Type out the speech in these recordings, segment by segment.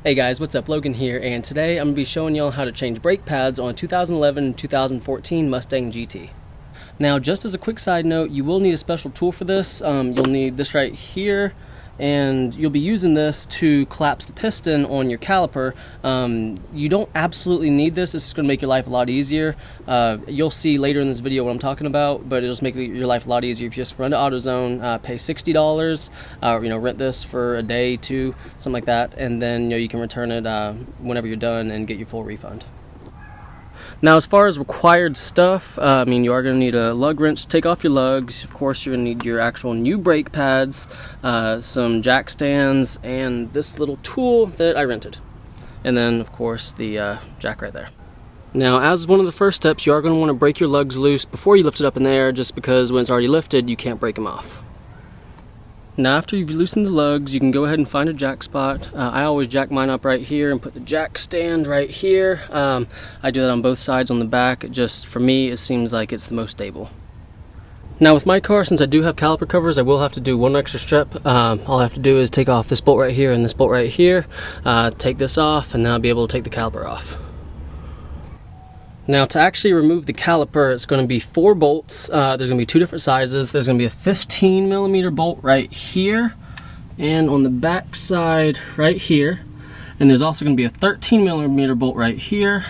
Hey guys, what's up? Logan here, and today I'm going to be showing y'all how to change brake pads on a 2011 and 2014 Mustang GT. Now, just as a quick side note, you will need a special tool for this. You'll need this right here, and you'll be using this to collapse the piston on your caliper. You don't absolutely need this. This is going to make your life a lot easier. You'll see later in this video what I'm talking about, but it'll just make your life a lot easier if you just run to AutoZone, pay $60, rent this for a day, two, something like that, and then you can return it whenever you're done and get your full refund. Now, as far as required stuff, you are going to need a lug wrench to take off your lugs. Of course, you're going to need your actual new brake pads, some jack stands, and this little tool that I rented. And then, of course, the jack right there. Now, as one of the first steps, you are going to want to break your lugs loose before you lift it up in the air, just because when it's already lifted, you can't break them off. Now, after you've loosened the lugs, you can go ahead and find a jack spot. I always jack mine up right here and put the jack stand right here. I do that on both sides on the back. Just for me, it seems like it's the most stable. Now, with my car, since I do have caliper covers, I will have to do one extra step. All I have to do is take off this bolt right here and this bolt right here, take this off, and then I'll be able to take the caliper off. Now, to actually remove the caliper, it's going to be 4 bolts. There's going to be 2 different sizes. There's going to be a 15mm bolt right here, and on the back side right here. And there's also going to be a 13mm bolt right here,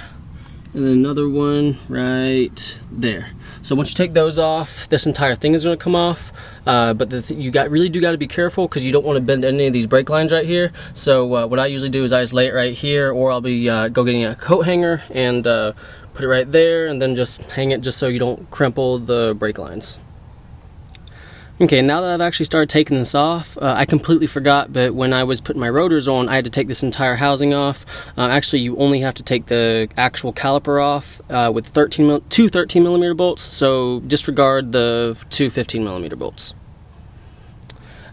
and then another one right there. So once you take those off, this entire thing is going to come off. But you really do got to be careful, because you don't want to bend any of these brake lines right here. So what I usually do is I just lay it right here, or I'll be go getting a coat hanger and put it right there, and then just hang it just so you don't crumple the brake lines. Okay, now that I've actually started taking this off, I completely forgot, but when I was putting my rotors on, I had to take this entire housing off. Actually, you only have to take the actual caliper off with 2 13mm bolts, so disregard the 2 15mm bolts.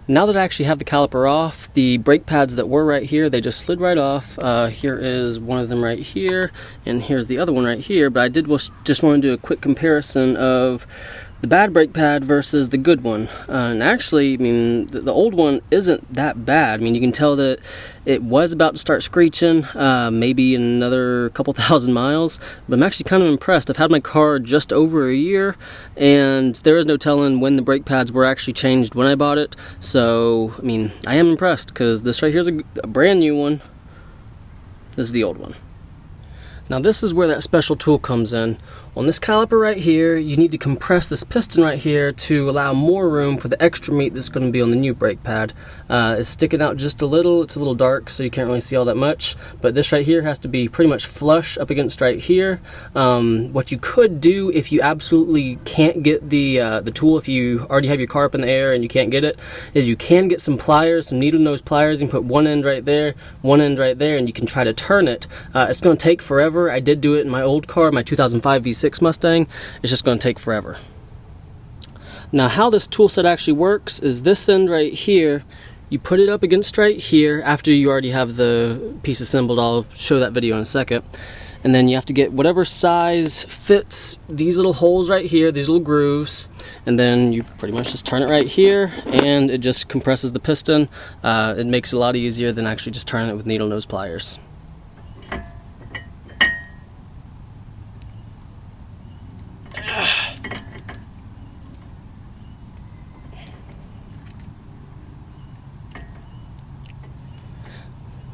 Now that I actually have the caliper off, the brake pads that were right here, they just slid right off. Here is one of them right here, and here's the other one right here, but I did just want to do a quick comparison of the bad brake pad versus the good one. And actually, the old one isn't that bad. You can tell that it was about to start screeching, maybe in another couple thousand miles, but I'm actually kind of impressed. I've had my car just over a year, and there is no telling when the brake pads were actually changed when I bought it. So, I am impressed, because this right here is a brand new one. This is the old one. Now, this is where that special tool comes in. On this caliper right here, you need to compress this piston right here to allow more room for the extra meat that's going to be on the new brake pad. It's sticking out just a little. It's a little dark, so you can't really see all that much. But this right here has to be pretty much flush up against right here. What you could do if you absolutely can't get the tool, if you already have your car up in the air and you can't get it, is you can get some pliers, some needle nose pliers. You can put one end right there, one end right there, and you can try to turn it. It's going to take forever. I did do it in my old car, my 2005 V6 Mustang. It's just going to take forever. Now, how this tool set actually works is this end right here, you put it up against right here after you already have the piece assembled. I'll show that video in a second. And then you have to get whatever size fits these little holes right here, these little grooves, and then you pretty much just turn it right here, and it just compresses the piston. It makes it a lot easier than actually just turning it with needle nose pliers.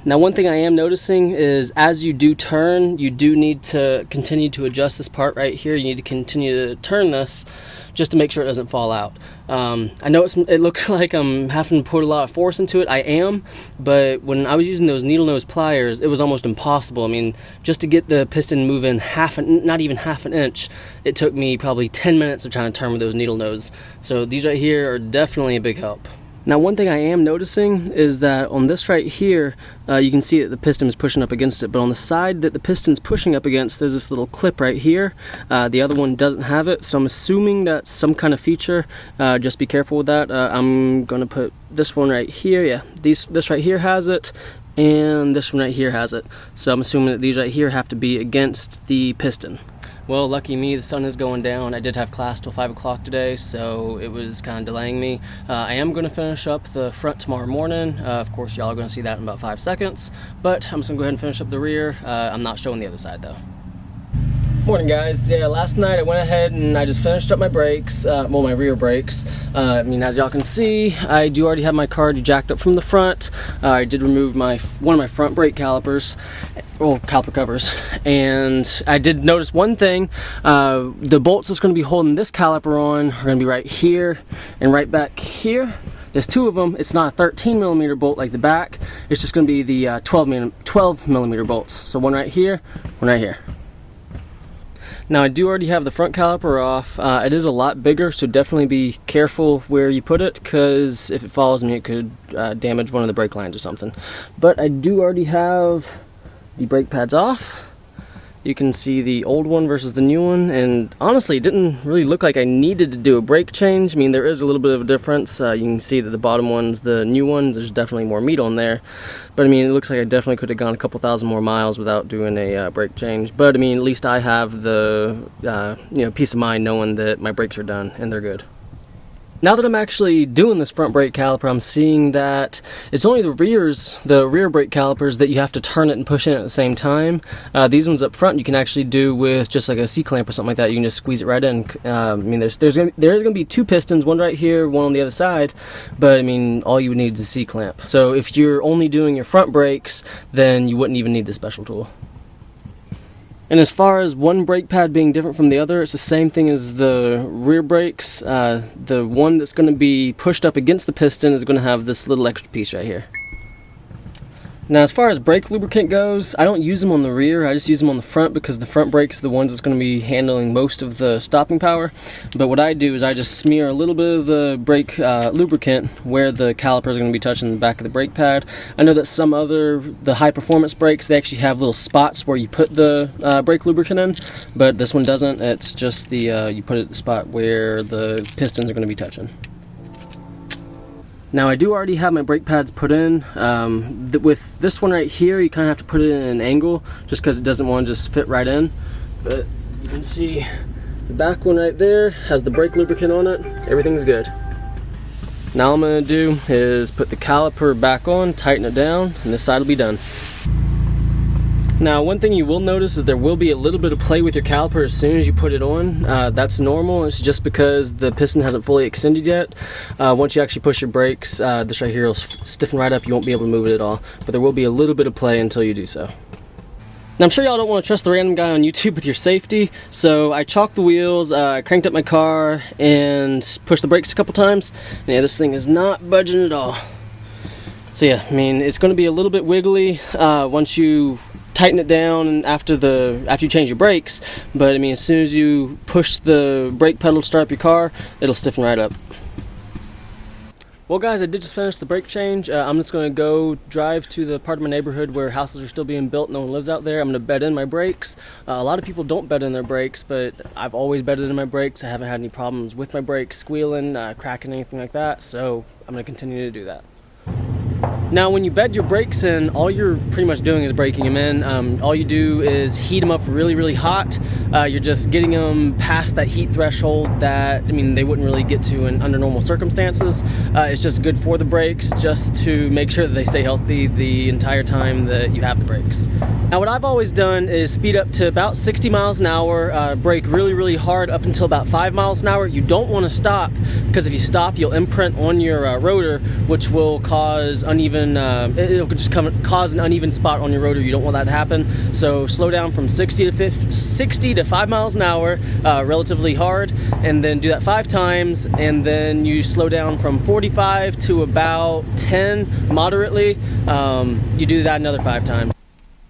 Now, one thing I am noticing is as you do turn, you do need to continue to adjust this part right here. You need to continue to turn this just to make sure it doesn't fall out. I know it looks like I'm having to put a lot of force into it. I am, but when I was using those needle nose pliers, it was almost impossible. Just to get the piston moving not even half an inch, it took me probably 10 minutes of trying to turn with those needle nose. So these right here are definitely a big help. Now, one thing I am noticing is that on this right here, you can see that the piston is pushing up against it, but on the side that the piston's pushing up against, there's this little clip right here. The other one doesn't have it, so I'm assuming that's some kind of feature. Just be careful with that. I'm going to put this one right here. Yeah, this right here has it, and this one right here has it. So I'm assuming that these right here have to be against the piston. Well, lucky me, the sun is going down. I did have class till 5 o'clock today, so it was kind of delaying me. I am going to finish up the front tomorrow morning. Of course, y'all are going to see that in about 5 seconds, but I'm just going to go ahead and finish up the rear. I'm not showing the other side, though. Morning, guys. Yeah, last night I went ahead and I just finished up my brakes, well, my rear brakes. I mean, as y'all can see, I do already have my car jacked up from the front. I did remove one of my front brake calipers, well, caliper covers, and I did notice one thing. The bolts that's going to be holding this caliper on are going to be right here and right back here. There's two of them. It's not a 13 millimeter bolt like the back. It's just going to be the 12 millimeter bolts. So one right here, one right here. Now, I do already have the front caliper off. It is a lot bigger, so definitely be careful where you put it, because if it follows me, it could damage one of the brake lines or something. But I do already have the brake pads off. You can see the old one versus the new one, and honestly, it didn't really look like I needed to do a brake change. I mean, there is a little bit of a difference. You can see that the bottom one's the new one. There's definitely more meat on there. But I mean, it looks like I definitely could have gone a couple thousand more miles without doing a brake change. But I mean, at least I have the peace of mind knowing that my brakes are done and they're good. Now that I'm actually doing this front brake caliper, I'm seeing that it's only the rear brake calipers that you have to turn it and push in at the same time. These ones up front you can actually do with just like a C-clamp or something like that. You can just squeeze it right in. I mean, there's going to be two pistons, one right here, one on the other side, but I mean, all you would need is a C-clamp. So if you're only doing your front brakes, then you wouldn't even need the special tool. And as far as one brake pad being different from the other, it's the same thing as the rear brakes. The one that's going to be pushed up against the piston is going to have this little extra piece right here. Now, as far as brake lubricant goes, I don't use them on the rear, I just use them on the front, because the front brakes are the ones that's going to be handling most of the stopping power. But what I do is I just smear a little bit of the brake lubricant where the calipers are going to be touching the back of the brake pad. I know that the high performance brakes, they actually have little spots where you put the brake lubricant in, but this one doesn't. It's just you put it at the spot where the pistons are going to be touching. Now, I do already have my brake pads put in. With this one right here, you kind of have to put it in an angle just because it doesn't want to just fit right in. But you can see the back one right there has the brake lubricant on it. Everything's good. Now all I'm going to do is put the caliper back on, tighten it down, and this side will be done. Now, one thing you will notice is there will be a little bit of play with your caliper as soon as you put it on. That's normal. It's just because the piston hasn't fully extended yet. Once you actually push your brakes, this right here will stiffen right up. You won't be able to move it at all. But there will be a little bit of play until you do so. Now, I'm sure y'all don't want to trust the random guy on YouTube with your safety, so I chalked the wheels, cranked up my car, and pushed the brakes a couple times. And yeah, this thing is not budging at all. So yeah, I mean, it's going to be a little bit wiggly once you tighten it down after you change your brakes, but I mean, as soon as you push the brake pedal to start up your car, it'll stiffen right up. Well, guys, I did just finish the brake change. I'm just going to go drive to the part of my neighborhood where houses are still being built, no one lives out there. I'm going to bed in my brakes. A lot of people don't bed in their brakes, but I've always bedded in my brakes. I haven't had any problems with my brakes squealing, cracking, anything like that, so I'm going to continue to do that. Now, when you bed your brakes in, all you're pretty much doing is breaking them in. All you do is heat them up really, really hot. You're just getting them past that heat threshold that, I mean, they wouldn't really get to under normal circumstances. It's just good for the brakes, just to make sure that they stay healthy the entire time that you have the brakes. Now, what I've always done is speed up to about 60 miles an hour, brake really, really hard up until about 5 miles an hour. You don't want to stop, because if you stop, you'll imprint on your rotor, which will cause it'll just cause an uneven spot on your rotor. You don't want that to happen. So slow down from 60 to 5 miles an hour, relatively hard, and then do that 5 times, and then you slow down from 45 to about 10 moderately. You do that another 5 times.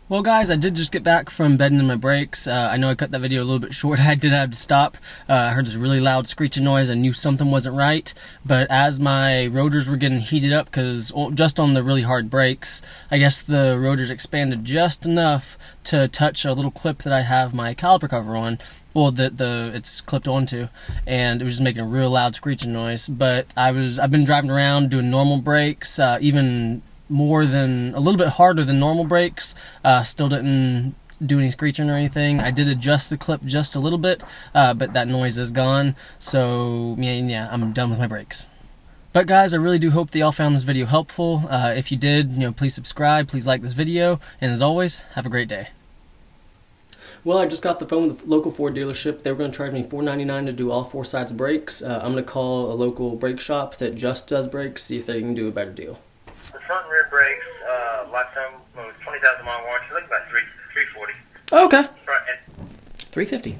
Well, guys, I did just get back from bedding in my brakes. I know I cut that video a little bit short. I did have to stop. I heard this really loud screeching noise. I knew something wasn't right. But as my rotors were getting heated up, because just on the really hard brakes, I guess the rotors expanded just enough to touch a little clip that I have my caliper cover on. Well, it's clipped onto, and it was just making a real loud screeching noise. But I've been driving around doing normal brakes, even a little bit harder than normal brakes. Still didn't do any screeching or anything. I did adjust the clip just a little bit, but that noise is gone. So yeah, I'm done with my brakes. But guys, I really do hope that y'all found this video helpful. If you did, please subscribe, please like this video, and as always, have a great day. Well, I just got the phone with the local Ford dealership. They were going to charge me $4.99 to do all 4 sides of brakes. I'm going to call a local brake shop that just does brakes, see if they can do a better deal. The front and rear brakes, lifetime was 20,000 mile warranty, look about 340. Oh, okay. Front and $350.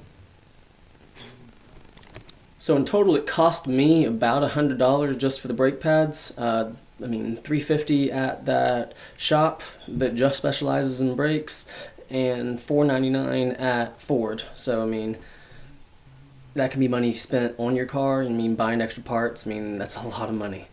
So in total, it cost me about $100 just for the brake pads. I mean, $350 at that shop that just specializes in brakes, and $4.99 at Ford. So I mean, that can be money spent on your car. I mean, buying extra parts. I mean, that's a lot of money.